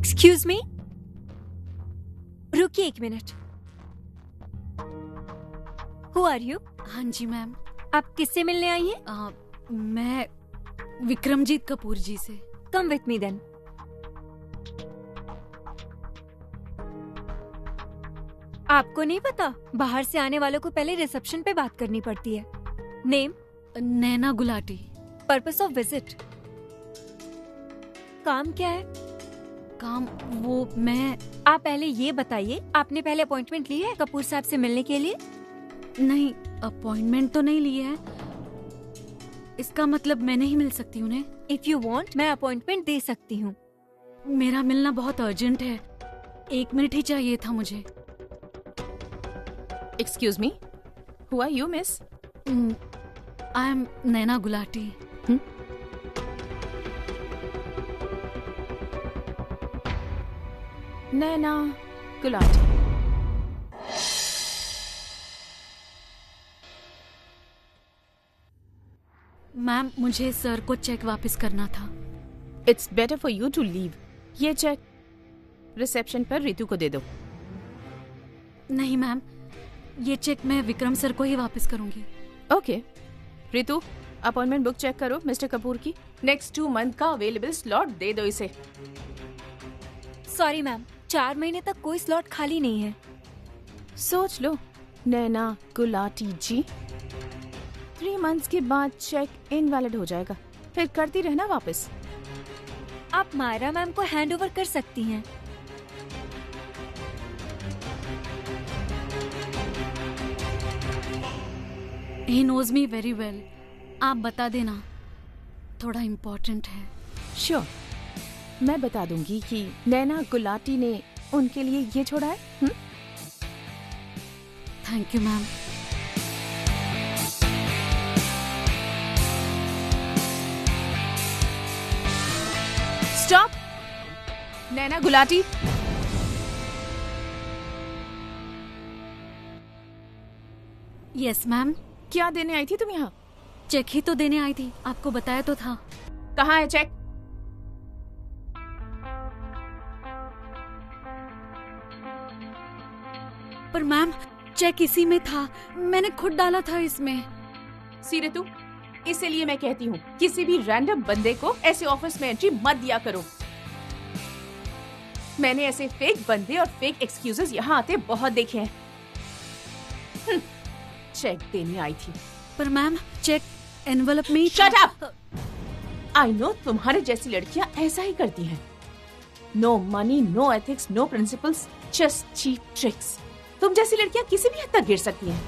Excuse me, रुकिए एक minute. Who are you? हाँ जी मैम। आप किससे मिलने आई हैं? मैं विक्रमजीत कपूर जी से। Come with me then. आपको नहीं पता, बाहर से आने वालों को पहले रिसेप्शन पे बात करनी पड़ती है। Name? Naina Gulati. Purpose of visit? काम क्या है? काम वो मैं आप पहले ये बताइए, आपने पहले अपॉइंटमेंट ली है कपूर साहब से मिलने के लिए? नहीं, अपॉइंटमेंट तो नहीं ली है। इसका मतलब मैं नहीं मिल सकती उन्हें? इफ यू वांट, मैं अपॉइंटमेंट दे सकती हूँ। मेरा मिलना बहुत अर्जेंट है, 1 मिनट ही चाहिए था मुझे। Excuse me, who are you, miss? I am Naina Gulati. Naina Gulati. Ma'am, मुझे सर को चेक वापस करना था। It's better for you to leave. ये चेक रिसेप्शन पर रितु को दे दो। नहीं मैम, ये चेक मैं विक्रम सर को ही वापस करूंगी। Okay Ritu, appointment book check करो मिस्टर कपूर की। नेक्स्ट 2 मंथ का अवेलेबल स्लॉट दे दो इसे। सॉरी मैम, 4 महीने तक कोई स्लॉट खाली नहीं है। सोच लो नैना गुलाटी जी, 3 मंथ्स के बाद चेक इनवैलिड हो जाएगा, फिर करती रहना वापस। आप मायरा मैम को हैंड ओवर कर सकती हैं। He knows me very well. आप बता देना, थोड़ा इम्पोर्टेंट है। श्योर, मैं बता दूंगी कि नैना गुलाटी ने उनके लिए ये छोड़ा है। Thank you ma'am. Stop! Naina Gulati, yes ma'am. क्या देने आई थी तुम यहाँ? चेक ही तो देने आई थी, आपको बताया तो था। कहाँ है चेक? पर मैम, चेक इसी में था, मैंने खुद डाला था इसमें। सी रितु, इसीलिए मैं कहती हूँ किसी भी रैंडम बंदे को ऐसे ऑफिस में एंट्री मत दिया करो। मैंने ऐसे फेक बंदे और फेक एक्सक्यूजेस यहाँ आते बहुत देखे हैं। चेक देने आई थी। पर मैम, चेक एनवेलप में ही शट अप! आई नो तुम्हारे जैसी लड़कियां ऐसा ही करती हैं। No money, no ethics, no principles, just cheap tricks. तुम जैसी लड़कियां किसी भी हद तक गिर सकती हैं।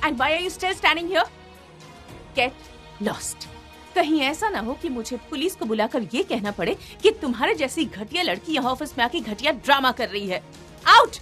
And why are you still standing here? Get lost. कहीं ऐसा ना हो कि मुझे पुलिस को बुलाकर ये कहना पड़े कि तुम्हारे जैसी घटिया लड़की यहाँ ऑफिस में आके घटिया ड्रामा कर रही है। आउट!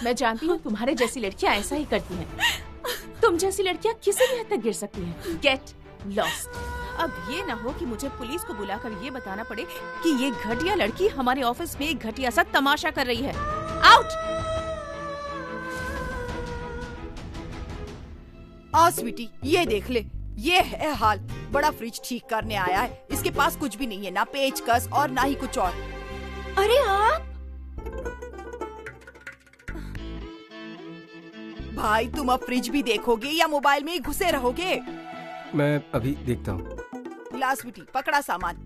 मैं जानती हूँ तुम्हारे जैसी लड़कियाँ ऐसा ही करती हैं। तुम जैसी लड़कियाँ किसी भी हद तक गिर सकती हैं। Get lost. अब ये ना हो कि मुझे पुलिस को बुलाकर ये बताना पड़े कि ये घटिया लड़की हमारे ऑफिस में एक घटिया सा तमाशा कर रही है। आउट! आ स्वीटी, ये देख ले, ये है हाल। बड़ा फ्रिज ठीक करने आया है, इसके पास कुछ भी नहीं है, ना पेचकस और ना ही कुछ और। अरे आप! भाई, तुम अब फ्रिज भी देखोगे या मोबाइल में ही घुसे रहोगे? मैं अभी देखता हूँ। ला स्वीटी, पकड़ा सामान।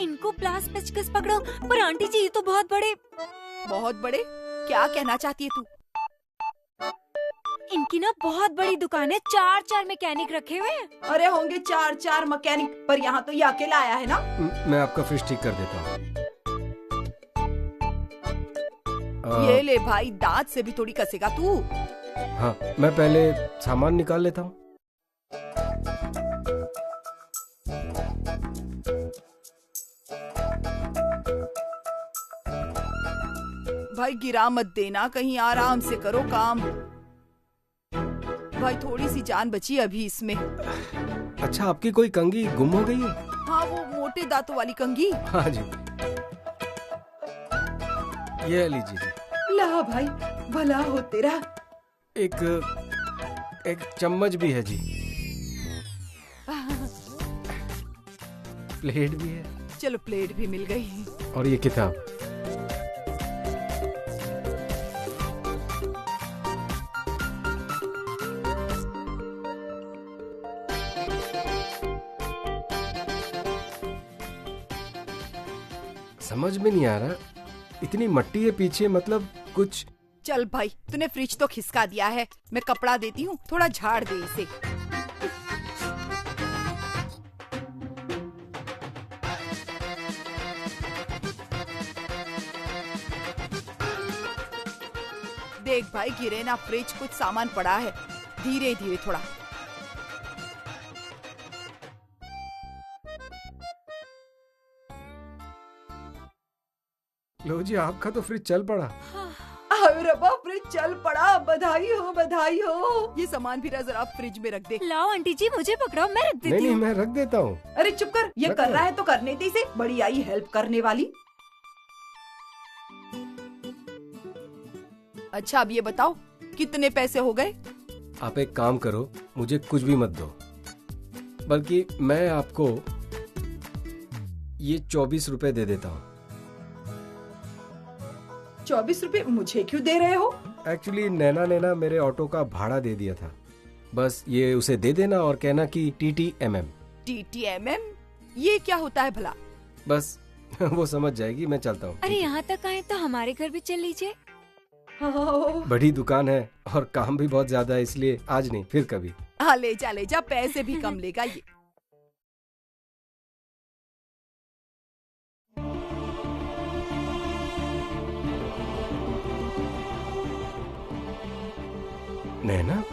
इनको प्लास पेचकस पकड़ो। पर आंटी जी, ये तो बहुत बड़े। बहुत बड़े? क्या कहना चाहती है तू? इनकी ना बहुत बड़ी दुकान है, 4 मैकेनिक रखे हुए हैं। अरे होंगे 4 मैकेनिक, पर यहाँ तो ये अकेला आया है ना। मैं आपका फ्रिज ठीक कर देता हूँ। ये ले भाई, दांत से भी थोड़ी कसेगा तू। हाँ, मैं पहले सामान निकाल लेता हूँ। भाई गिरा मत देना, कहीं आराम से करो काम। भाई थोड़ी सी जान बची अभी इसमें। अच्छा, आपकी कोई कंघी गुम हो गई है? हाँ, वो मोटे दांतों वाली कंघी। हाँ जी, ये लीजिए जी। ला भाई, भला हो तेरा। एक चम्मच भी है जी, प्लेट भी है। चलो, प्लेट भी मिल गई। और ये किताब। समझ में नहीं आ रहा, इतनी मट्टी है पीछे, मतलब कुछ। चल भाई, तूने फ्रिज तो खिसका दिया है, मैं कपड़ा देती हूँ, थोड़ा झाड़ दे इसे। देख भाई, गिरे ना, फ्रिज कुछ सामान पड़ा है, धीरे धीरे थोड़ा। लो जी, आपका तो फ्रिज चल पड़ा। अरे रब्बा, फ्रिज चल पड़ा, बधाई हो बधाई हो। ये सामान भी जरा फ्रिज में रख दे। लाओ आंटी जी, मुझे पकड़ाओ, मैं रख देती नहीं, हूँ। मैं रख देता हूँ। अरे चुप कर, ये कर रहा है तो करने दे इसे, बड़ी आई हेल्प करने वाली। अच्छा, अब ये बताओ कितने पैसे हो गए? आप एक काम करो, मुझे कुछ भी मत दो, बल्कि मैं आपको ये 24 रुपए दे देता हूँ। 24 रुपए मुझे क्यों दे रहे हो? एक्चुअली नैना मेरे ऑटो का भाड़ा दे दिया था, बस ये उसे दे देना और कहना कि TTMM। TTMM? ये क्या होता है भला? बस वो समझ जाएगी, मैं चलता हूँ। अरे यहाँ तक आए तो हमारे घर भी चल लीजिए। बड़ी दुकान है और काम भी बहुत ज्यादा है, इसलिए आज नहीं, फिर कभी। हाँ, ले जा, पैसे भी कम लेगा ये। नैना,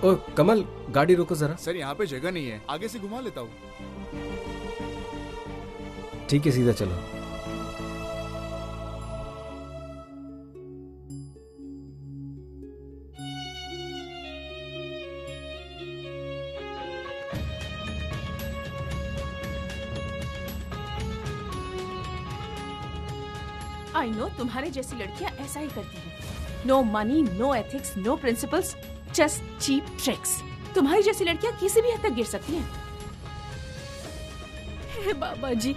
ओ कमल, गाड़ी रोको जरा। सर, यहाँ पे जगह नहीं है, आगे से घुमा लेता हूँ। ठीक है, सीधा चलो। आई नो, तुम्हारे जैसी लड़कियां ऐसा ही करती हैं। No money, no ethics, no principles, just cheap tricks. तुम्हारी जैसी लड़कियां किसी भी हद तक गिर सकती हैं। हे बाबा जी,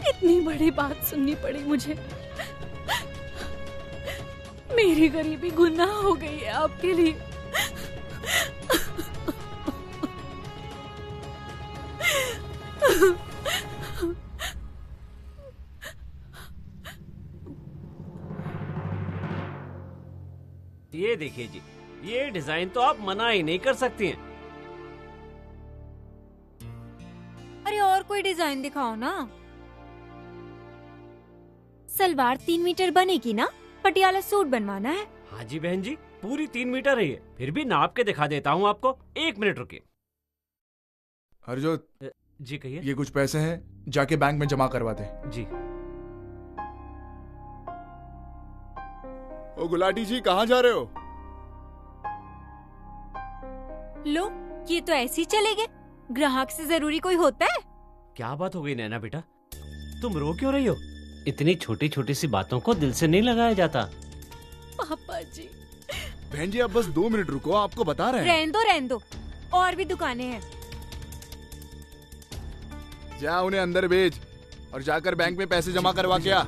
इतनी बड़ी बात सुननी पड़ी मुझे। मेरी गरीबी गुनाह हो गई है आपके लिए। ये देखिए जी, ये डिजाइन तो आप मना ही नहीं कर सकती हैं। अरे और कोई डिजाइन दिखाओ ना। सलवार 3 मीटर बनेगी ना? पटियाला सूट बनवाना है। हाँ जी बहन जी, पूरी 3 मीटर है ये। फिर भी नाप के दिखा देता हूँ आपको, 1 मिनट रुकिए। हरजोत जी कहिए। ये कुछ पैसे हैं, जाके बैंक में जमा करवा दे। जी। ओ गुलाटी जी, कहाँ जा रहे हो? लो, ये तो ऐसे ही चले गए। ग्राहक से जरूरी कोई होता है? क्या बात हो गई नैना बेटा, तुम रो क्यों रही हो? इतनी छोटी छोटी सी बातों को दिल से नहीं लगाया जाता। पापा जी। बहन जी, आप बस 2 मिनट रुको, आपको बता रहे हैं। रहने दो, और भी दुकानें हैं। जा उन्हें अंदर भेज और जाकर बैंक में पैसे जमा करवा के आ।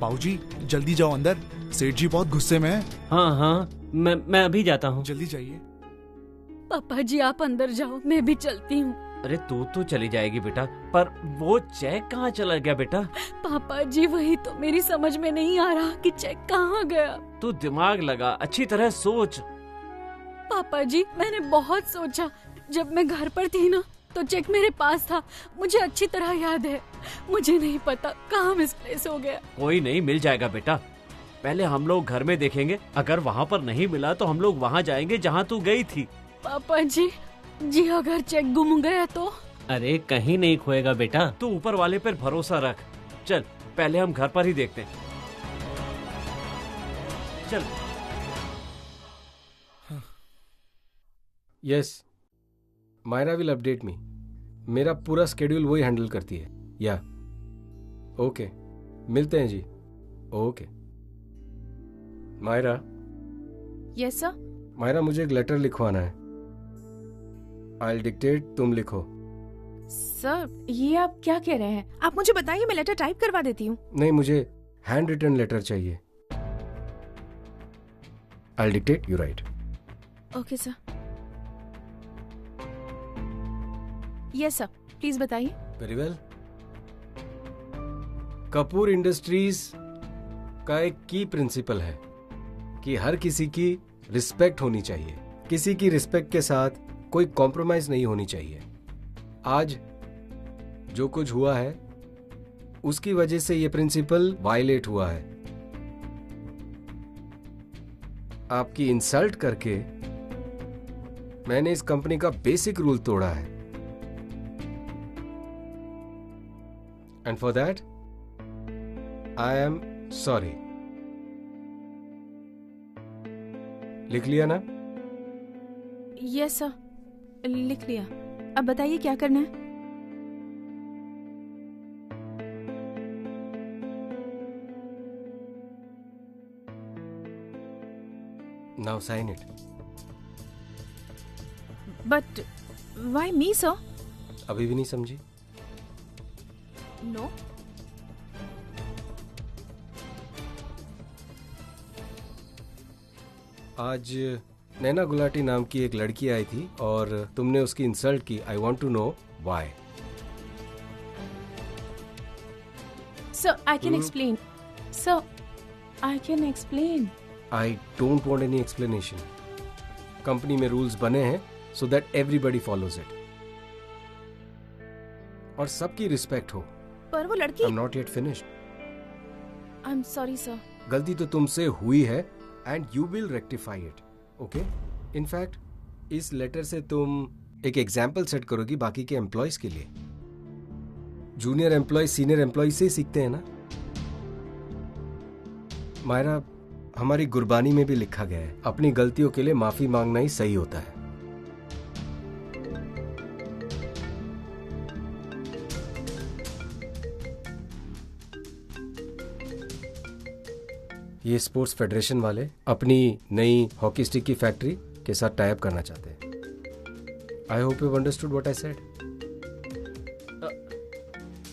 बाबूजी, जल्दी जाओ अंदर, सेठ जी बहुत गुस्से में है। हाँ, मैं अभी जाता हूँ। जल्दी जाइए। पापा जी आप अंदर जाओ, मैं भी चलती हूँ। अरे तू तो चली जाएगी बेटा, पर वो चेक कहाँ चला गया बेटा? पापा जी वही तो मेरी समझ में नहीं आ रहा कि चेक कहाँ गया। तू दिमाग लगा, अच्छी तरह सोच। पापा जी मैंने बहुत सोचा, जब मैं घर पर थी ना तो चेक मेरे पास था, मुझे अच्छी तरह याद है। मुझे नहीं पता कहाँ मिसप्लेस हो गया। कोई नहीं, मिल जाएगा बेटा। पहले हम लोग घर में देखेंगे, अगर वहाँ पर नहीं मिला तो हम लोग वहाँ जाएंगे जहाँ तू गई थी। पापा जी अगर चेक गुम गया तो? अरे कहीं नहीं खोएगा बेटा, तू ऊपर वाले पर भरोसा रख। चल पहले हम घर पर ही देखते हैं। चल। यस, मायरा विल अपडेट मी। मेरा पूरा स्केड्यूल वही हैंडल करती है। या ओके, मिलते हैं जी। Okay Myra. Yes sir. Myra, मुझे एक लेटर लिखवाना है। आई डिक्टेट, तुम लिखो। सर ये आप क्या कह रहे हैं? आप मुझे बताइए, मैं लेटर टाइप करवा देती हूँ। नहीं, मुझे हैंड रिटन लेटर चाहिए। I dictate, you write. Okay sir. Yes sir, please बताइए। Very well. कपूर इंडस्ट्रीज का एक की प्रिंसिपल है कि हर किसी की रिस्पेक्ट होनी चाहिए। किसी की रिस्पेक्ट के साथ कोई कॉम्प्रोमाइज नहीं होनी चाहिए। आज जो कुछ हुआ है उसकी वजह से ये प्रिंसिपल वायलेट हुआ है। आपकी इंसल्ट करके मैंने इस कंपनी का बेसिक रूल तोड़ा है। And for that I am sorry. लिख लिया ना? यस सर, लिख लिया। अब बताइए क्या करना है? Now sine it. But why me sir? अभी भी नहीं समझी? नो। आज नैना गुलाटी नाम की एक लड़की आई थी और तुमने उसकी इंसल्ट की। I want to know why. Sir I can explain. Sir I can explain. I don't want any explanation. Company में रूल्स बने हैं so that everybody follows it और सबकी रिस्पेक्ट हो। पर वो लड़की। I am not yet finished. I am sorry sir. गलती तो तुमसे हुई है and you will rectify it. Okay? In fact इस लेटर से तुम एक एग्जाम्पल सेट करोगी बाकी के एम्प्लॉयज के लिए। जूनियर एम्प्लॉय सीनियर एम्प्लॉय से सीखते हैं ना। मायरा, हमारी गुरबानी में भी लिखा गया है अपनी गलतियों के लिए माफी मांगना ही सही होता है। ये स्पोर्ट्स फेडरेशन वाले अपनी नई हॉकी स्टिक की फैक्ट्री के साथ टाई अप करना चाहते हैं। I hope you understood what I said.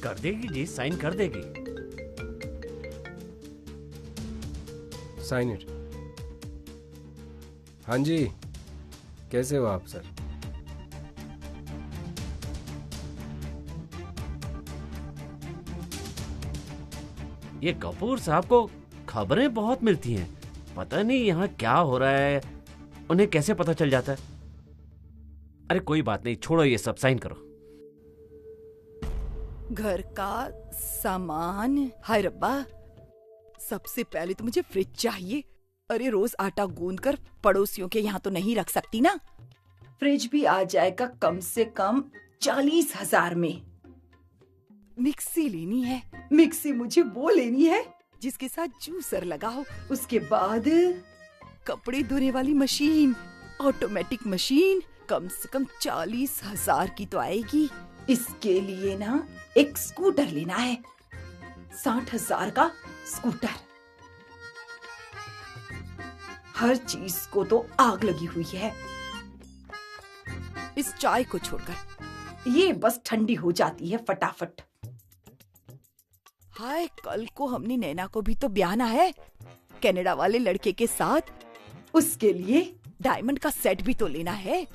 कर देगी जी, साइन कर देगी। Sign it. हाँ जी, कैसे हो आप सर? ये कपूर साहब को खबरें बहुत मिलती हैं। पता नहीं यहाँ क्या हो रहा है, उन्हें कैसे पता चल जाता है। अरे कोई बात नहीं, छोड़ो ये सब, साइन करो। घर का सामान। हाय रब्बा, सबसे पहले तो मुझे फ्रिज चाहिए। अरे रोज आटा गूंद कर पड़ोसियों के यहाँ तो नहीं रख सकती ना। फ्रिज भी आ जाएगा कम से कम 40,000 में। मिक्सी लेनी है। मिक्सी मुझे वो लेनी है जिसके साथ जूसर लगा हो। उसके बाद कपड़े धोने वाली मशीन, ऑटोमेटिक मशीन, कम से कम 40,000 की तो आएगी। इसके लिए ना एक स्कूटर लेना है, 60,000 का स्कूटर। हर चीज को तो आग लगी हुई है। इस चाय को छोड़कर ये बस ठंडी हो जाती है फटाफट। हाय, कल को हमने नैना को भी तो ब्याहना है कनाडा वाले लड़के के साथ। उसके लिए डायमंड का सेट भी तो लेना है।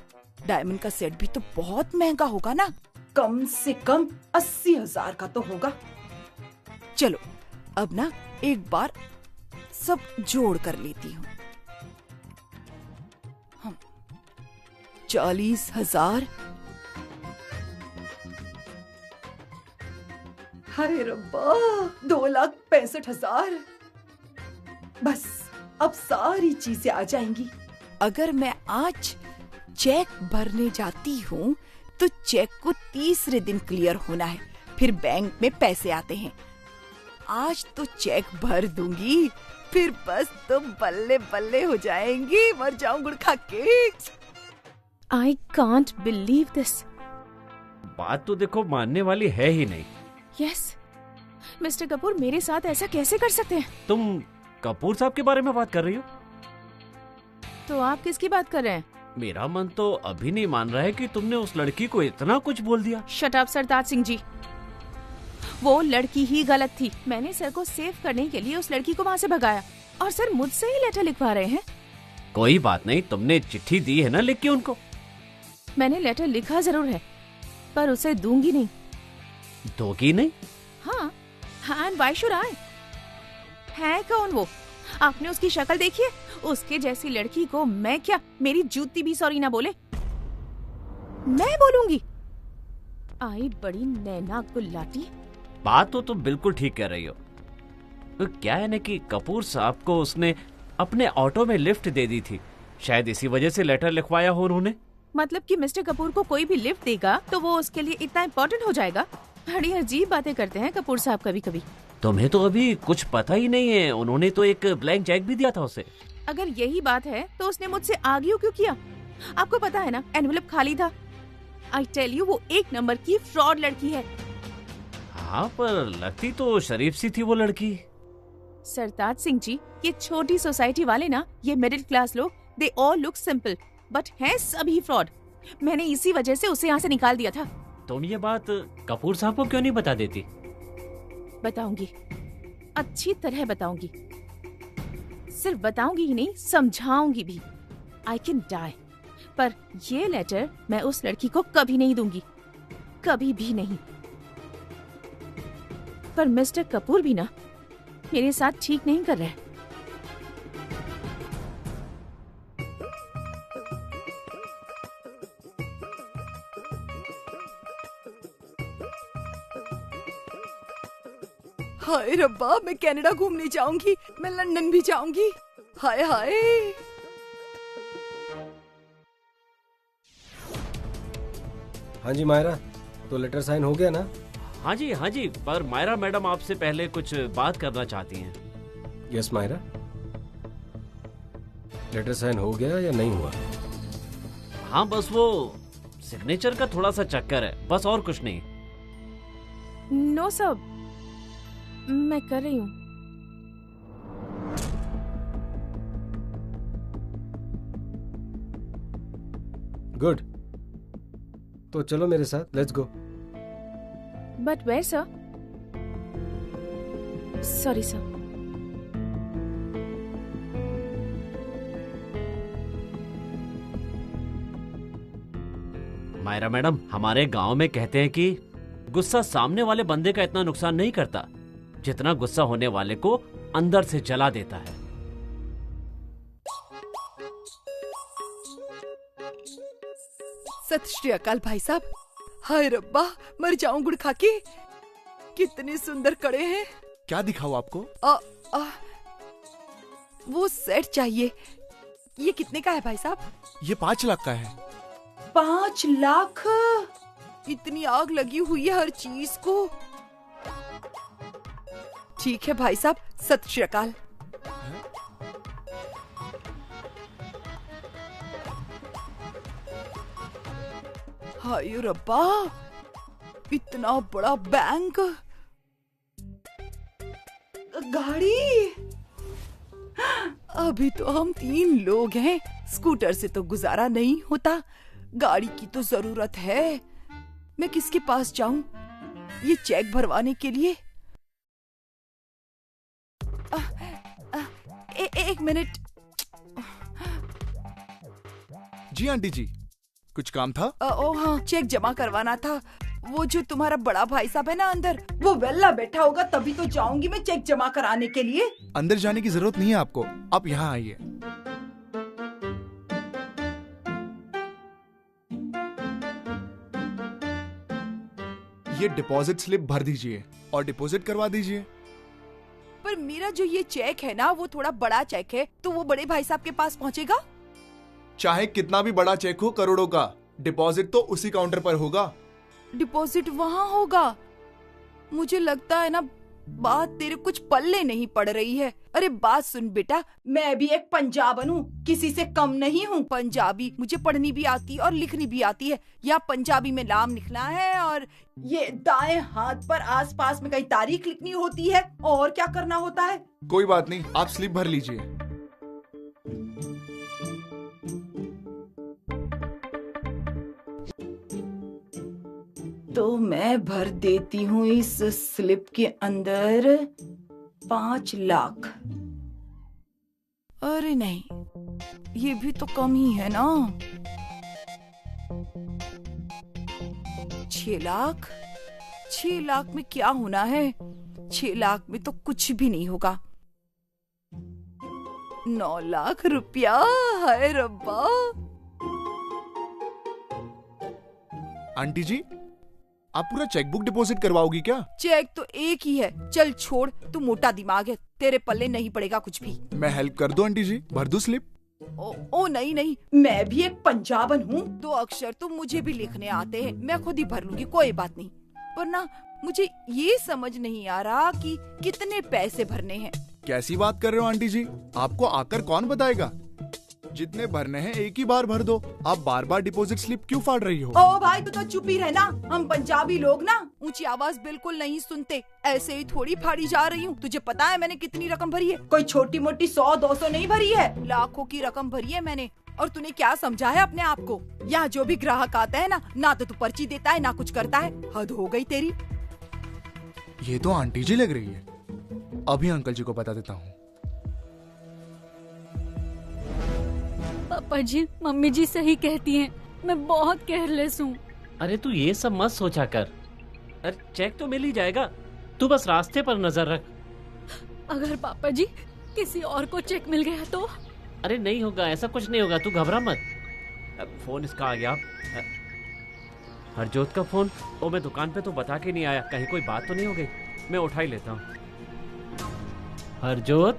डायमंड का सेट भी तो बहुत महंगा होगा ना, कम से कम 80,000 का तो होगा। चलो अब ना एक बार सब जोड़ कर लेती हूँ। 40,000। अरे रब्बा, 2,65,000। बस अब सारी चीजें आ जाएंगी। अगर मैं आज चेक भरने जाती हूँ तो चेक को तीसरे दिन क्लियर होना है, फिर बैंक में पैसे आते हैं। आज तो चेक भर दूंगी, फिर बस तुम बल्ले बल्ले हो जाएंगी। मर जाऊं गुड़ खा के। I can't believe this. बात तो देखो मानने वाली है ही नहीं। यस मिस्टर कपूर, मेरे साथ ऐसा कैसे कर सकते हैं? तुम कपूर साहब के बारे में बात कर रही हो? तो आप किसकी बात कर रहे हैं? मेरा मन तो अभी नहीं मान रहा है कि तुमने उस लड़की को इतना कुछ बोल दिया। शट अप सरताज सिंह जी, वो लड़की ही गलत थी। मैंने सर को सेव करने के लिए उस लड़की को वहाँ से भगाया और सर मुझसे ही लेटर लिखवा रहे हैं। कोई बात नहीं, तुमने चिट्ठी दी है ना लिख के उनको। मैंने लेटर लिखा जरूर है, पर उसे दूंगी नहीं। दोगी नहीं? हाँ, एंड व्हाई शुड आई? है कौन वो? आपने उसकी शक्ल देखी है? उसके जैसी लड़की को मैं क्या, मेरी जूती भी सॉरी ना बोले। मैं बोलूंगी? आई बड़ी नैना गुल्लाटी। बात तो तुम बिल्कुल ठीक कह रही हो। तो क्या है ना कि कपूर साहब को उसने अपने ऑटो में लिफ्ट दे दी थी, शायद इसी वजह से लेटर लिखवाया हो उन्होंने। मतलब कि मिस्टर कपूर को कोई भी लिफ्ट देगा तो वो उसके लिए इतना इम्पोर्टेंट हो जाएगा? बड़ी अजीब बातें करते हैं कपूर साहब कभी कभी। तुम्हें तो अभी कुछ पता ही नहीं है, उन्होंने तो एक ब्लैंक चेक भी दिया था उसे। अगर यही बात है तो उसने मुझसे आर्ग्यू क्यों किया? आपको पता है ना, एनवेलप खाली था। आई टेल यू, वो एक नंबर की फ्रॉड लड़की है। हाँ, पर लगती तो शरीफ सी थी वो लड़की। सरताज सिंह जी, ये छोटी सोसाइटी वाले ना, ये मिडिल क्लास लोग, they all look simple but हैं सभी फ्रॉड। मैंने इसी वजह से उसे यहाँ से निकाल दिया था। तुम ये बात कपूर साहब को क्यों नहीं बता देती? बताऊंगी, अच्छी तरह बताऊंगी। सिर्फ बताऊंगी ही नहीं, समझाऊंगी भी। आई कैन डाई, पर ये लेटर मैं उस लड़की को कभी नहीं दूंगी, कभी भी नहीं। पर मिस्टर कपूर भी ना मेरे साथ ठीक नहीं कर रहे। हाय रब्बा, मैं कनाडा घूमने जाऊंगी, मैं लंदन भी जाऊंगी। हाय हाय। हाँ जी मायरा, तो लेटर साइन हो गया ना? हाँ जी, पर मायरा मैडम आपसे पहले कुछ बात करना चाहती हैं। यस मायरा, लेटर साइन हो गया या नहीं हुआ? हाँ, बस वो सिग्नेचर का थोड़ा सा चक्कर है, बस और कुछ नहीं। नो सर, मैं कर रही हूँ। गुड, तो चलो मेरे साथ, let's go. But where sir? Sorry sir. Myra madam, हमारे गांव में कहते हैं कि गुस्सा सामने वाले बंदे का इतना नुकसान नहीं करता जितना गुस्सा होने वाले को अंदर से जला देता है। सत श्री अकाल भाई साहब। हाय रब्बा, मर जाऊं गुड़ खा के। कितने सुंदर कड़े हैं। क्या दिखाऊं आपको? वो सेट चाहिए। ये कितने का है भाई साहब? ये 5 लाख का है। 5 लाख? इतनी आग लगी हुई है हर चीज को। ठीक है भाई साहब, सत श्री अकाल। हाय रब्बा, इतना बड़ा बैंक, गाड़ी। अभी तो हम 3 लोग हैं, स्कूटर से तो गुजारा नहीं होता, गाड़ी की तो जरूरत है। मैं किसके पास जाऊं ये चेक भरवाने के लिए? एक मिनट। जी आंटी जी, कुछ काम था? ओ हाँ, चेक जमा करवाना था। वो जो तुम्हारा बड़ा भाई साहब है ना अंदर, वो वेला बैठा होगा, तभी तो जाऊंगी मैं चेक जमा कराने के लिए। अंदर जाने की जरूरत नहीं है आपको, आप यहाँ आइए। ये डिपॉजिट स्लिप भर दीजिए और डिपॉजिट करवा दीजिए। पर मेरा जो ये चेक है ना, वो थोड़ा बड़ा चेक है, तो वो बड़े भाई साहब के पास पहुँचेगा? चाहे कितना भी बड़ा चेक हो, करोड़ों का, डिपॉजिट तो उसी काउंटर पर होगा। डिपॉजिट वहाँ होगा? मुझे लगता है ना बात तेरे कुछ पल्ले नहीं पड़ रही है। अरे बात सुन बेटा, मैं भी एक पंजाबन हूँ, किसी से कम नहीं हूँ। पंजाबी मुझे पढ़नी भी आती है और लिखनी भी आती है। यहाँ पंजाबी में नाम लिखना है और ये दाएं हाथ पर आसपास में कहीं तारीख लिखनी होती है और क्या करना होता है। कोई बात नहीं, आप स्लिप भर लीजिए। तो मैं भर देती हूँ इस स्लिप के अंदर 5 लाख। अरे नहीं, ये भी तो कम ही है ना। 6 लाख। 6 लाख में क्या होना है? 6 लाख में तो कुछ भी नहीं होगा। 9 लाख रुपया, हाय रब्बा। आंटी जी, आप पूरा चेकबुक डिपॉजिट करवाओगी क्या? चेक तो एक ही है। चल छोड़, तू मोटा दिमाग है, तेरे पल्ले नहीं पड़ेगा कुछ भी। मैं हेल्प कर दूं आंटी जी, भर दूं स्लिप? ओ नहीं नहीं, मैं भी एक पंजाबन हूँ। 2 अक्षर तो मुझे भी लिखने आते हैं, मैं खुद ही भर लूंगी, कोई बात नहीं। पर ना मुझे ये समझ नहीं आ रहा कि कितने पैसे भरने हैं। कैसी बात कर रहे हो आंटी जी? आपको आकर कौन बताएगा? जितने भरने हैं एक ही बार भर दो। आप बार बार डिपॉजिट स्लिप क्यों फाड़ रही हो? ओ भाई, तू तो चुप ही रहना। हम पंजाबी लोग ना ऊंची आवाज बिल्कुल नहीं सुनते। ऐसे ही थोड़ी फाड़ी जा रही हूँ। तुझे पता है मैंने कितनी रकम भरी है? कोई छोटी मोटी 100-200 नहीं भरी है, लाखों की रकम भरी है मैंने। और तूने क्या समझा है अपने आप को? यहाँ जो भी ग्राहक आता है ना तो तू पर्ची देता है, ना कुछ करता है। हद हो गई तेरी। ये तो आंटी जी लग रही है। अभी अंकल जी को बता देता हूँ। पापा जी, मम्मी जी सही कहती हैं, मैं बहुत केयरलेस हूँ। अरे तू ये सब मत सोचा कर। अरे चेक तो मिल ही जाएगा, तू बस रास्ते पर नजर रख। अगर पापा जी किसी और को चेक मिल गया तो? अरे नहीं होगा, ऐसा कुछ नहीं होगा, तू घबरा मत। फोन इसका आ गया। हरजोत का फोन। ओ, मैं दुकान पे तो बता के नहीं आया, कहीं कोई बात तो नहीं हो गई। मैं उठा ही लेता हूँ। हरजोत,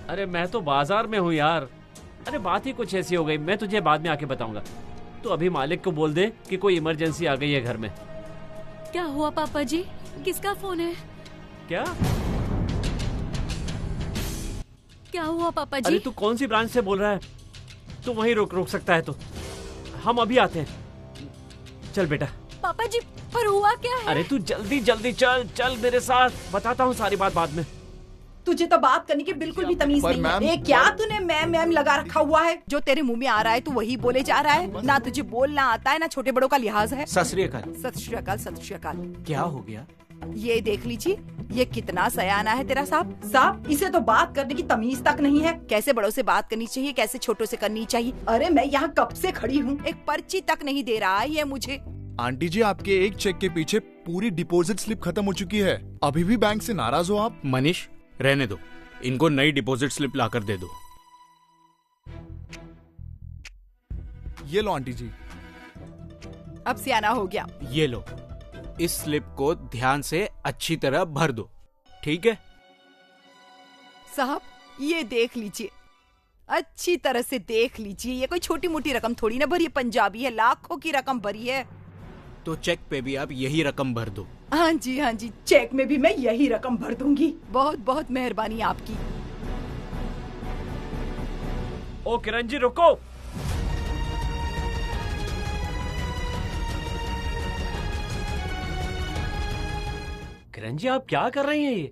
अरे मैं तो बाजार में हूँ यार। अरे बात ही कुछ ऐसी हो गई, मैं तुझे बाद में आके बताऊंगा। तो अभी मालिक को बोल दे कि कोई इमरजेंसी आ गई है घर में। क्या हुआ पापा जी? किसका फोन है? क्या हुआ पापा जी? अरे तू कौन सी ब्रांच से बोल रहा है? तू वहीं रोक सकता है तो हम अभी आते हैं। चल बेटा। पापा जी, पर हुआ क्या है? अरे तू जल्दी जल्दी चल मेरे साथ, बताता हूँ सारी बात बाद में। तुझे तो बात करने की बिल्कुल भी तमीज नहीं है। क्या तूने मैम लगा रखा हुआ है? जो तेरे मुंह में आ रहा है तू वही बोले जा रहा है। ना तुझे बोलना आता है, ना छोटे बड़ों का लिहाज है। सत श्री अकाल। सत श्री अकाल, सत श्री अकाल। क्या हो गया? ये देख लीजिए, ये कितना सयाना है तेरा साहब। इसे तो बात करने की तमीज तक नहीं है। कैसे बड़ों से बात करनी चाहिए, कैसे छोटों से करनी चाहिए। अरे मैं यहाँ कब से खड़ी हूँ, एक पर्ची तक नहीं दे रहा है ये मुझे। आंटी जी, आपके एक चेक के पीछे पूरी डिपॉजिट स्लिप खत्म हो चुकी है। अभी भी बैंक से नाराज हो आप? मनीष, रहने दो, इनको नई डिपॉजिट स्लिप लाकर दे दो। ये लो आंटी जी। अब सियाना हो गया। ये लो, इस स्लिप को ध्यान से अच्छी तरह भर दो, ठीक है? साहब ये देख लीजिए, अच्छी तरह से देख लीजिए। ये कोई छोटी मोटी रकम थोड़ी ना भरी है, पंजाबी है, लाखों की रकम भरी है। तो चेक पे भी आप यही रकम भर दो। हाँ जी, चेक में भी मैं यही रकम भर दूंगी। बहुत बहुत मेहरबानी आपकी। ओ किरण जी, रुको। किरण जी, आप क्या कर रही हैं? ये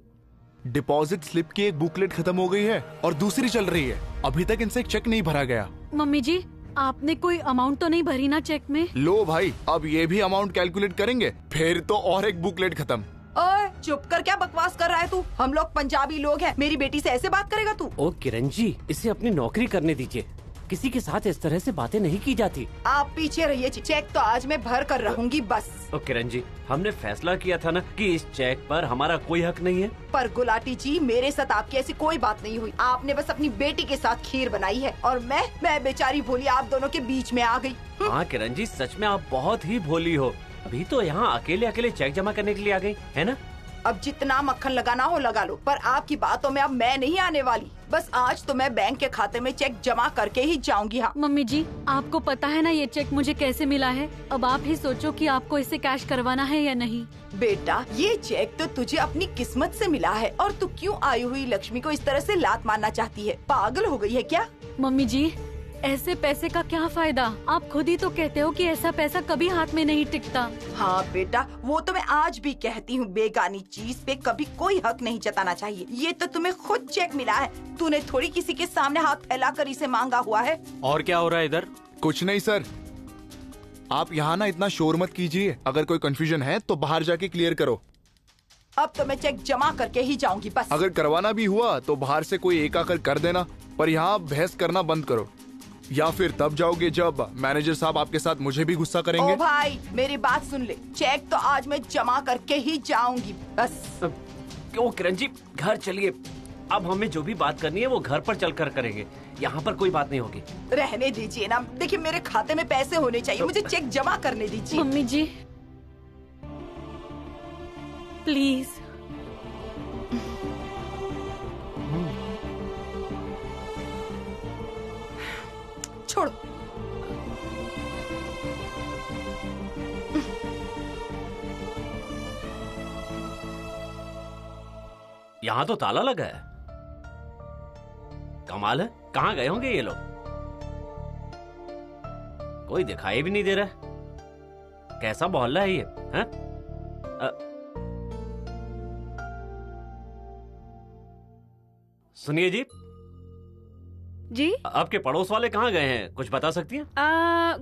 डिपॉजिट स्लिप की एक बुकलेट खत्म हो गई है और दूसरी चल रही है। अभी तक इनसे एक चेक नहीं भरा गया। मम्मी जी, आपने कोई अमाउंट तो नहीं भरी ना चेक में? लो भाई, अब ये भी अमाउंट कैलकुलेट करेंगे, फिर तो और एक बुकलेट खत्म। ओए चुप कर, क्या बकवास कर रहा है तू? हम लोग पंजाबी लोग हैं, मेरी बेटी से ऐसे बात करेगा तू? ओ किरण जी, इसे अपनी नौकरी करने दीजिए। किसी के साथ इस तरह से बातें नहीं की जाती। आप पीछे रहिए, चेक तो आज मैं भर कर रहूंगी बस। ओ किरण जी, हमने फैसला किया था ना कि इस चेक पर हमारा कोई हक नहीं है। पर गुलाटी जी, मेरे साथ आपकी ऐसी कोई बात नहीं हुई। आपने बस अपनी बेटी के साथ खीर बनाई है और मैं बेचारी भोली आप दोनों के बीच में आ गई। हाँ किरण जी, सच में आप बहुत ही भोली हो। अभी तो यहाँ अकेले अकेले चेक जमा करने के लिए आ गई है ना? अब जितना मक्खन लगाना हो लगा लो, पर आपकी बातों में अब मैं नहीं आने वाली। बस आज तो मैं बैंक के खाते में चेक जमा करके ही जाऊंगी। हाँ मम्मी जी, आपको पता है ना ये चेक मुझे कैसे मिला है? अब आप ही सोचो कि आपको इसे कैश करवाना है या नहीं। बेटा, ये चेक तो तुझे अपनी किस्मत से मिला है और तू क्यों आई हुई लक्ष्मी को इस तरह से लात मारना चाहती है? पागल हो गई है क्या? मम्मी जी, ऐसे पैसे का क्या फायदा? आप खुद ही तो कहते हो कि ऐसा पैसा कभी हाथ में नहीं टिकता। हाँ बेटा, वो तो मैं आज भी कहती हूँ, बेगानी चीज पे कभी कोई हक नहीं जताना चाहिए। ये तो तुम्हें खुद चेक मिला है, तूने थोड़ी किसी के सामने हाथ फैलाकर इसे मांगा हुआ है। और क्या हो रहा है इधर? कुछ नहीं सर, आप यहाँ ना इतना शोर मत कीजिए। अगर कोई कंफ्यूजन है तो बाहर जाके क्लियर करो। अब तो मैं चेक जमा करके ही जाऊंगी बस। अगर करवाना भी हुआ तो बाहर से कोई एक आकर कर देना, पर यहाँ बहस करना बंद करो, या फिर तब जाओगे जब मैनेजर साहब आपके साथ मुझे भी गुस्सा करेंगे। ओ भाई, मेरी बात सुन ले, चेक तो आज मैं जमा करके ही जाऊंगी बस। क्यों किरण जी, घर चलिए। अब हमें जो भी बात करनी है वो घर पर चलकर करेंगे, यहाँ पर कोई बात नहीं होगी। रहने दीजिए ना, देखिए मेरे खाते में पैसे होने चाहिए, मुझे चेक जमा करने दीजिए। मम्मी जी प्लीज। छोड़ो। यहाँ तो ताला लगा है। कमाल है, कहाँ गए होंगे ये लोग? कोई दिखाई भी नहीं दे रहा है। कैसा मोहल्ला है ये, हैं? सुनिए जी, जी आपके पड़ोस वाले कहाँ गए हैं, कुछ बता सकती हैं?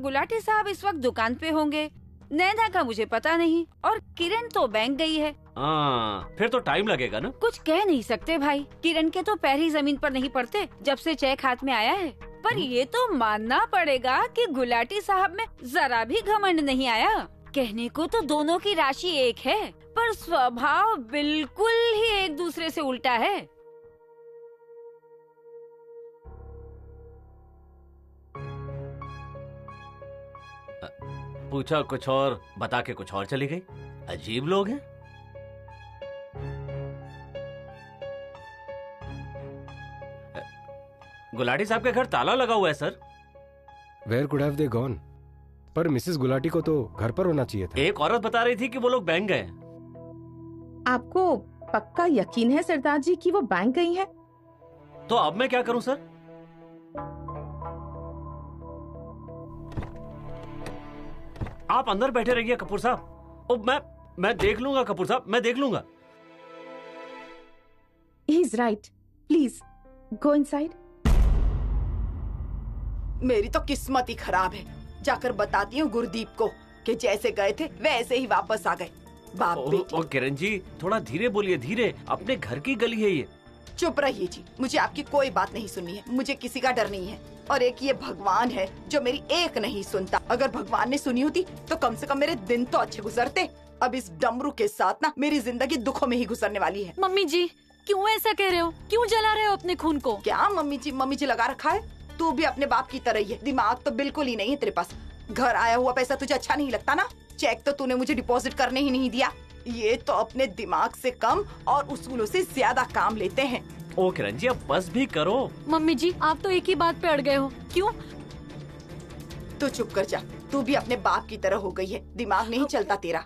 गुलाटी साहब इस वक्त दुकान पे होंगे, नैना का मुझे पता नहीं, और किरण तो बैंक गई है। फिर तो टाइम लगेगा ना। कुछ कह नहीं सकते भाई, किरण के तो पैर ही जमीन पर नहीं पड़ते जब से चेक हाथ में आया है। पर ये तो मानना पड़ेगा कि गुलाटी साहब में जरा भी घमंड नहीं आया। कहने को तो दोनों की राशि एक है, पर स्वभाव बिल्कुल ही एक दूसरे से उल्टा है। पूछा कुछ और, बता के कुछ और चली गई। अजीब लोग हैं। गुलाटी साहब के घर ताला लगा हुआ है sir. Where could have they gone? पर मिसेस गुलाटी को तो घर पर होना चाहिए था। एक औरत बता रही थी कि वो लोग बैंक गए। आपको पक्का यकीन है सरदार जी कि वो बैंक गई है? तो अब मैं क्या करूं सर? आप अंदर बैठे रहिए कपूर साहब। ओ, मैं देख लूंगा कपूर साहब, मैं देख लूंगा। He is right, please go inside. मेरी तो किस्मत ही खराब है। जाकर बताती हूँ गुरदीप को कि जैसे गए थे वैसे ही वापस आ गए। बाप बेटी। ओ किरण जी, थोड़ा धीरे बोलिए, धीरे। अपने घर की गली है ये। चुप रहिए जी, मुझे आपकी कोई बात नहीं सुननी है। मुझे किसी का डर नहीं है। और एक ये भगवान है जो मेरी एक नहीं सुनता। अगर भगवान ने सुनी होती तो कम से कम मेरे दिन तो अच्छे गुजरते। अब इस डमरू के साथ ना मेरी जिंदगी दुखों में ही गुजरने वाली है। मम्मी जी क्यों ऐसा कह रहे हो? क्यों जला रहे हो अपने खून को? क्या मम्मी जी लगा रखा है? तू भी अपने बाप की तरह ही है, दिमाग तो बिल्कुल ही नहीं है तेरे पास। घर आया हुआ पैसा तुझे अच्छा नहीं लगता ना? चेक तो तूने मुझे डिपॉजिट करने ही नहीं दिया। ये तो अपने दिमाग से कम और उसूलों से ज्यादा काम लेते हैं। ओ किरण जी, अब बस भी करो। मम्मी जी आप तो एक ही बात पे अड़ गए हो। क्यों? तू चुप कर जा, तू भी अपने बाप की तरह हो गई है, दिमाग नहीं चलता तेरा।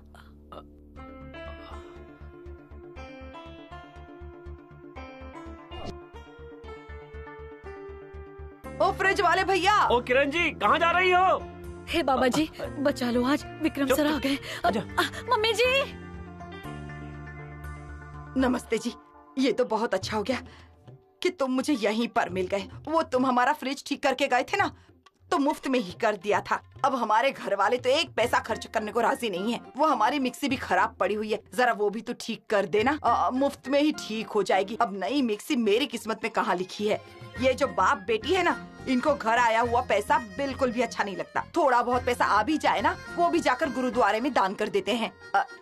ओ फ्रिज वाले भैया। ओ किरण जी, कहाँ जा रही हो? हे बाबा जी बचा लो, आज विक्रम सर आ गए। मम्मी जी। नमस्ते जी, ये तो बहुत अच्छा हो गया कि तुम मुझे यहीं पर मिल गए। वो तुम हमारा फ्रिज ठीक करके गए थे ना, तो मुफ्त में ही कर दिया था। अब हमारे घर वाले तो एक पैसा खर्च करने को राजी नहीं है। वो हमारी मिक्सी भी खराब पड़ी हुई है, जरा वो भी तो ठीक कर देना। मुफ्त में ही ठीक हो जाएगी। अब नई मिक्सी मेरी किस्मत में कहाँ लिखी है। ये जो बाप बेटी है ना, इनको घर आया हुआ पैसा बिल्कुल भी अच्छा नहीं लगता। थोड़ा बहुत पैसा आ भी जाए ना, वो भी जाकर गुरुद्वारे में दान कर देते हैं।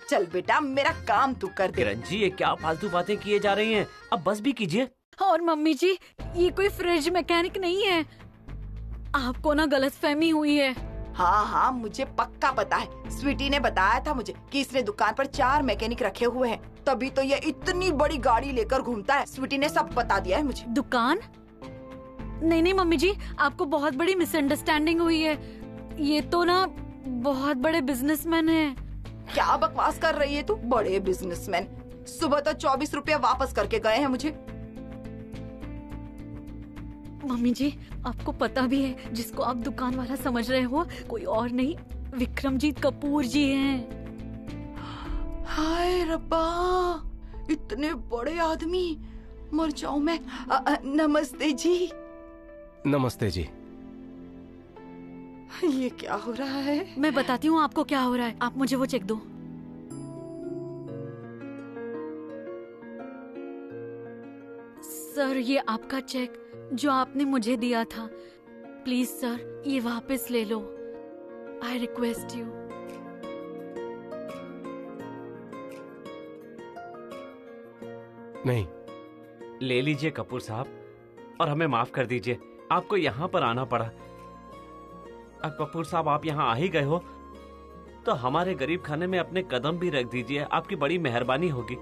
चल बेटा, मेरा काम तू कर दे। किरण जी, ये क्या फालतू बातें किए जा रही हैं? अब बस भी कीजिए। और मम्मी जी, ये कोई फ्रिज मैकेनिक नहीं है। आपको ना गलतफहमी हुई है। हाँ हाँ, मुझे पक्का पता है। स्वीटी ने बताया था मुझे कि इसने दुकान पर 4 मैकेनिक रखे हुए हैं, तभी तो ये इतनी बड़ी गाड़ी लेकर घूमता है। स्वीटी ने सब बता दिया है मुझे। दुकान? नहीं नहीं मम्मी जी, आपको बहुत बड़ी मिसअंडरस्टैंडिंग हुई है। ये तो ना बहुत बड़े बिजनेसमैन हैं। क्या बकवास कर रही है तू? बड़े बिजनेसमैन? सुबह तो 24 रुपया वापस करके गए हैं मुझे। मम्मी जी, आपको पता भी है जिसको आप दुकान वाला समझ रहे हो कोई और नहीं, विक्रमजीत कपूर जी हैं। हाय रब्बा, इतने बड़े आदमी, मर जाऊं मैं। नमस्ते जी। नमस्ते जी। ये क्या हो रहा है? मैं बताती हूँ आपको क्या हो रहा है, आप मुझे वो चेक दो। सर, ये आपका चेक जो आपने मुझे दिया था। प्लीज सर, ये वापस ले लो। I request you. नहीं। ले लीजिए कपूर साहब, और हमें माफ कर दीजिए, आपको यहाँ पर आना पड़ा। अब कपूर साहब, आप यहाँ आ ही गए हो तो हमारे गरीब खाने में अपने कदम भी रख दीजिए, आपकी बड़ी मेहरबानी होगी।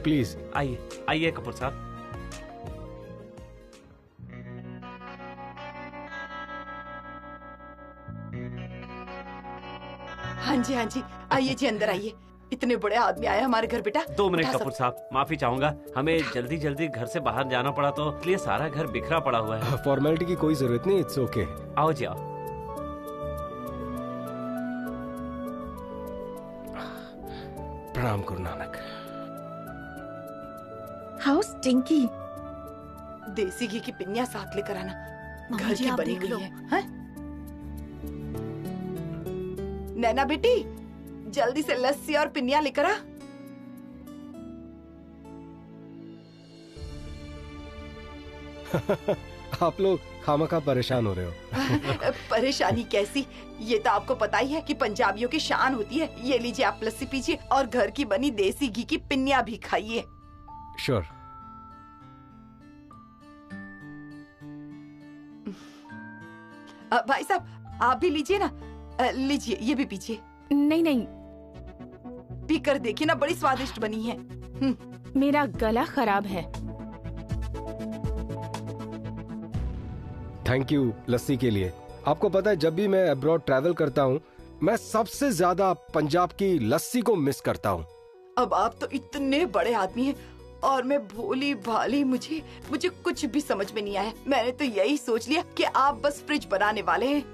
प्लीज आइए आइए कपूर साहब। हाँ जी, आइए जी, अंदर आइए। इतने बड़े आदमी आए हमारे घर बेटा। 2 मिनट उठा कपूर साहब, माफी चाहूंगा, हमें जल्दी जल्दी घर से बाहर जाना पड़ा तो इसलिए सारा घर बिखरा पड़ा हुआ है। फॉर्मेलिटी की कोई जरूरत नहीं, इट्स ओके। आओ जी आओ। प्रणाम गुरु नानक। How stinky. देसी घी की पिन्नियां साथ लेकर आना, मम्मी घर जी, की आप बनी देख लो। हुई है। हाँ? नैना बेटी, जल्दी से लस्सी और पिन्नियां लेकर आ। आप लोग खामखा परेशान हो रहे हो। परेशानी कैसी, ये तो आपको पता ही है कि पंजाबियों की शान होती है। ये लीजिए, आप लस्सी पीजिए और घर की बनी देसी घी की पिन्नियां भी खाइए। श्योर। भाई साहब, आप भी लीजिए ना। लीजिए, ये भी पीजिए। नहीं नहीं, पीकर देखिए ना, बड़ी स्वादिष्ट बनी है। मेरा गला खराब है। थैंक यू लस्सी के लिए। आपको पता है, जब भी मैं अब्रॉड ट्रैवल करता हूँ, मैं सबसे ज्यादा पंजाब की लस्सी को मिस करता हूँ। अब आप तो इतने बड़े आदमी हैं और मैं भोली भाली, मुझे कुछ भी समझ में नहीं आया। मैंने तो यही सोच लिया कि आप बस फ्रिज बनाने वाले हैं।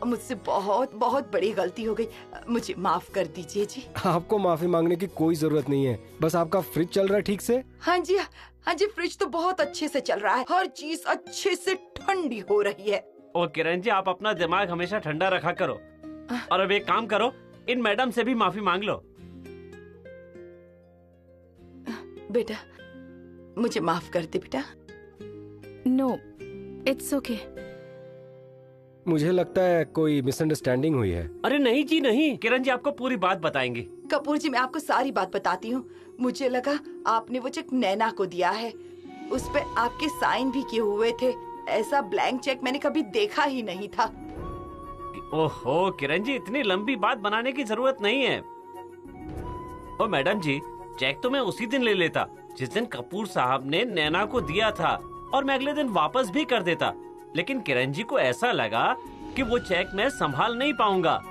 मुझसे बहुत बहुत बड़ी गलती हो गई, मुझे माफ कर दीजिए जी। आपको माफी मांगने की कोई जरूरत नहीं है, बस आपका फ्रिज चल रहा है ठीक से? हाँ जी, फ्रिज तो बहुत अच्छे से चल रहा है, हर चीज अच्छे से ठंडी हो रही है। ओ किरण जी, आप अपना दिमाग हमेशा ठंडा रखा करो, और अब एक काम करो, इन मैडम से भी माफी मांग लो। बेटा, मुझे माफ कर दे बेटा। No, it's okay. मुझे लगता है कोई मिसअंडरस्टैंडिंग हुई है। अरे नहीं जी नहीं, किरण जी आपको पूरी बात बताएंगे। कपूर जी, मैं आपको सारी बात बताती हूँ। मुझे लगा आपने वो चेक नैना को दिया है, उस पे आपके साइन भी किए हुए थे। ऐसा ब्लैंक चेक मैंने कभी देखा ही नहीं था। ओहो किरण जी, इतनी लंबी बात बनाने की जरूरत नहीं है। ओ मैडम जी, चेक तो मैं उसी दिन ले लेता जिस दिन कपूर साहब ने नैना को दिया था, और मैं अगले दिन वापस भी कर देता। लेकिन किरण जी को ऐसा लगा कि वो चेक मैं संभाल नहीं पाऊंगा,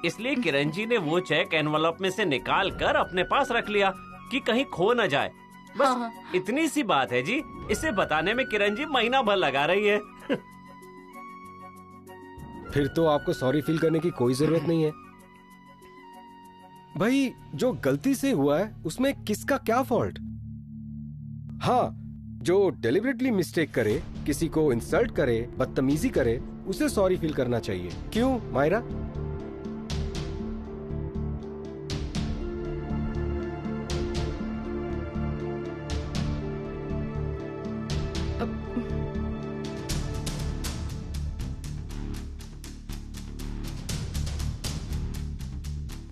इसलिए किरण जी ने वो चेक एनवलप में से निकाल कर अपने पास रख लिया कि कहीं खो न जाए। बस हाँ। इतनी सी बात है जी, इसे बताने में किरण जी महीना भर लगा रही है। फिर तो आपको सॉरी फील करने की कोई जरूरत नहीं है भाई। जो गलती से हुआ है उसमें किसका क्या फॉल्ट? हाँ, जो डेलिबरेटली मिस्टेक करे, किसी को इंसल्ट करे, बदतमीजी करे, उसे सॉरी फील करना चाहिए। क्यों मायरा?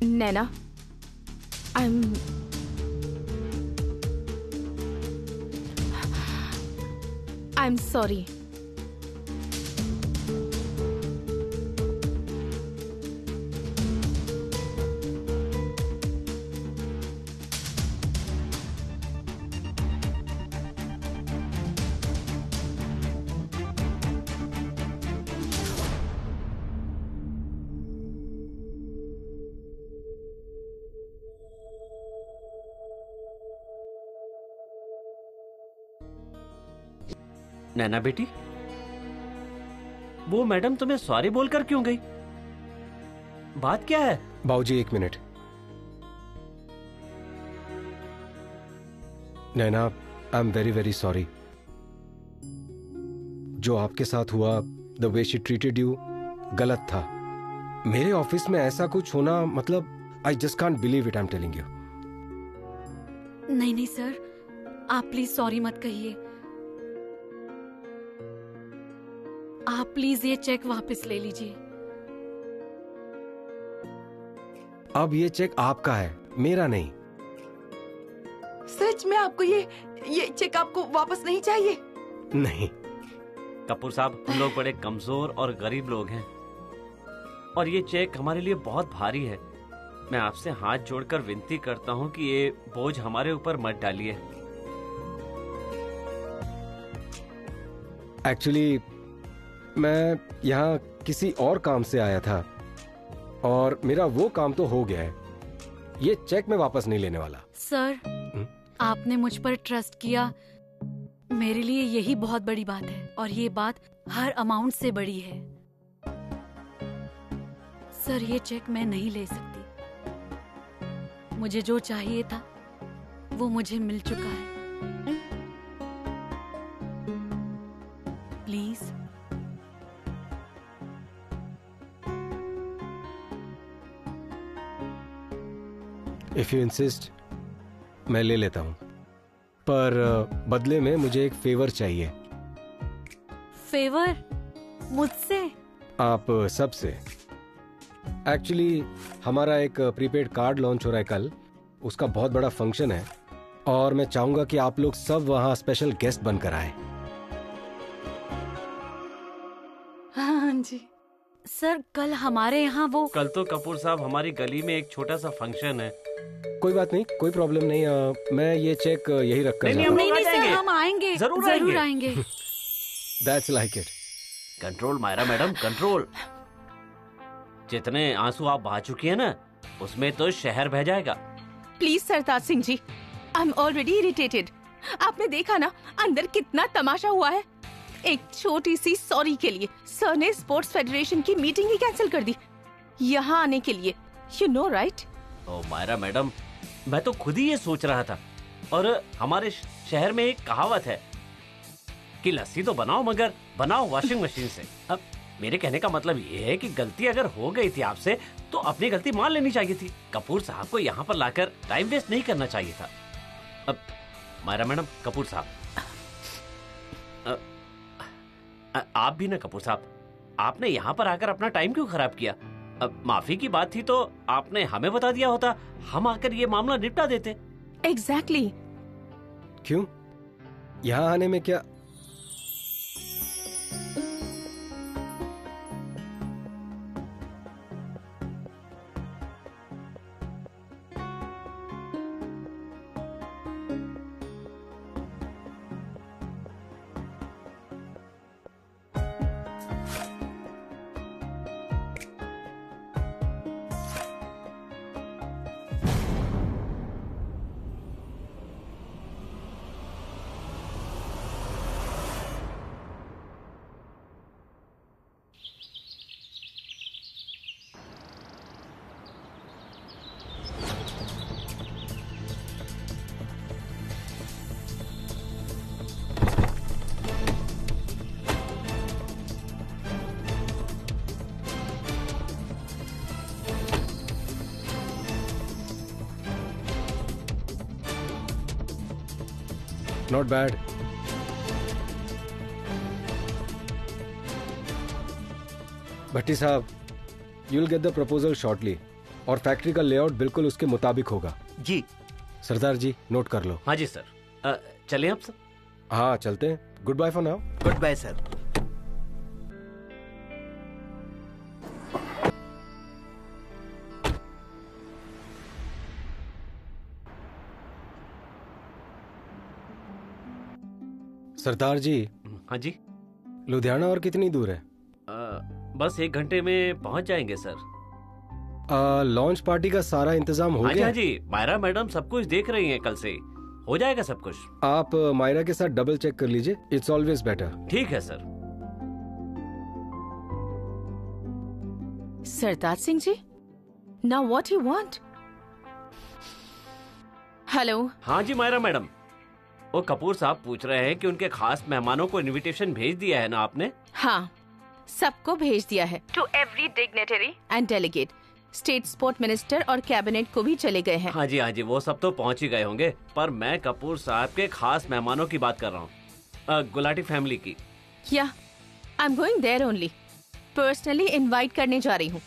नैना, आई एम सॉरी। नैना बेटी, वो मैडम तुम्हें सॉरी बोलकर क्यों गई? बात क्या है? बाबूजी, एक minute. Naina, I am very very sorry. जो आपके साथ हुआ, the way she treated you, गलत था। मेरे ऑफिस में ऐसा कुछ होना, मतलब I just can't believe it, I am telling you. नहीं नहीं सर, आप प्लीज सॉरी मत कहिए। आप प्लीज ये चेक वापस ले लीजिए। अब ये चेक आपका है, मेरा नहीं। सच में आपको ये चेक आपको वापस नहीं चाहिए? नहीं कपूर साहब, हम लोग बड़े कमजोर और गरीब लोग हैं और ये चेक हमारे लिए बहुत भारी है। मैं आपसे हाथ जोड़कर विनती करता हूँ कि ये बोझ हमारे ऊपर मत डालिए। एक्चुअली मैं यहाँ किसी और काम से आया था और मेरा वो काम तो हो गया है। ये चेक मैं वापस नहीं लेने वाला। सर, आपने मुझ पर ट्रस्ट किया, मेरे लिए यही बहुत बड़ी बात है और ये बात हर अमाउंट से बड़ी है। सर, ये चेक मैं नहीं ले सकती। मुझे जो चाहिए था वो मुझे मिल चुका है। प्लीज। इफ यू इंसिस्ट, मैं ले लेता हूँ, पर बदले में मुझे एक फेवर चाहिए। फेवर? मुझसे? आप सबसे। एक्चुअली हमारा एक प्रीपेड कार्ड लॉन्च हो रहा है कल, उसका बहुत बड़ा फंक्शन है और मैं चाहूंगा कि आप लोग सब वहाँ स्पेशल गेस्ट बनकर आए। हाँ जी। सर, कल हमारे यहाँ वो कल तो कपूर साहब हमारी गली में एक छोटा सा फंक्शन है। कोई बात नहीं, कोई प्रॉब्लम नहीं। मैं ये चेक यही रख कर नहीं, जाऊंगा। नहीं सर, हम आएंगे, जरूर आएंगे। That's like it. Control Myra madam, control. जितने आंसू आप बहा चुकी है ना, उसमें तो शहर बह जाएगा। Please Sartaj Singh ji, I am already irritated. आपने देखा ना अंदर कितना तमाशा हुआ है। एक छोटी सी सॉरी के लिए सर ने स्पोर्ट्स फेडरेशन की मीटिंग ही कैंसिल कर दी यहाँ आने के लिए। You know right? Oh Myra madam, मैं तो खुद ही ये सोच रहा था। और हमारे शहर में एक कहावत है कि लस्सी तो बनाओ मगर बनाओ वॉशिंग मशीन से। अब मेरे कहने का मतलब ये है कि गलती अगर हो गई थी आपसे तो अपनी गलती मान लेनी चाहिए थी। कपूर साहब को यहाँ पर लाकर टाइम वेस्ट नहीं करना चाहिए था। अब मायरा मैडम, कपूर साहब, आप भी ना कपूर साहब, आपने यहाँ पर आकर अपना टाइम क्यों खराब किया? अब माफी की बात थी तो आपने हमें बता दिया होता, हम आकर ये मामला निपटा देते। एग्जैक्टली। क्यों? यहाँ आने में क्या? Not bad. भट्टी साहब, you'll get the proposal shortly और फैक्ट्री का लेआउट बिल्कुल उसके मुताबिक होगा। जी सरदार जी, नोट कर लो। हाँ जी सर। चलें आप सब? हाँ चलते हैं। Good bye for now. Good bye sir. Sardar ji. हाँ जी। लुधियाना और कितनी दूर है? बस 1 घंटे में पहुंच जाएंगे सर। लॉन्च पार्टी का सारा इंतजाम हो गया? हाँ जी, मायरा मैडम सब कुछ देख रही हैं, कल से हो जाएगा सब कुछ। आप मायरा के साथ डबल चेक कर लीजिए, इट्स ऑलवेज बेटर। ठीक है sir. Sardar Singh ji, now what you want? Hello. हाँ जी मायरा मैडम, वो कपूर साहब पूछ रहे हैं कि उनके खास मेहमानों को इनविटेशन भेज दिया है ना आपने? हाँ, सबको भेज दिया है। To every dignitary and delegate, state sport minister और कैबिनेट को भी चले गए हैं। हाँ जी, वो सब तो पहुंच ही गए होंगे, पर मैं कपूर साहब के खास मेहमानों की बात कर रहा हूँ, गुलाटी फैमिली की। Yeah I am going there only, personally invite करने जा रही हूँ।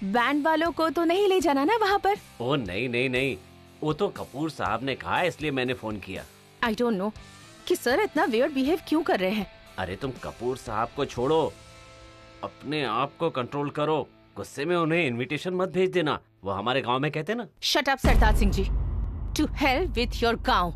बैंड वालों को तो नहीं ले जाना ना वहाँ पर? ओ नहीं, वो तो कपूर साहब ने कहा, इसलिए मैंने फोन किया। आई डोंट नो कि सर इतना वियर्ड बिहेव क्यों कर रहे हैं। अरे तुम कपूर साहब को छोड़ो, अपने आप को कंट्रोल करो। गुस्से में उन्हें इनविटेशन मत भेज देना, वो हमारे गांव में कहते ना। Shut up Sardar Singh ji, to hell with your गांव।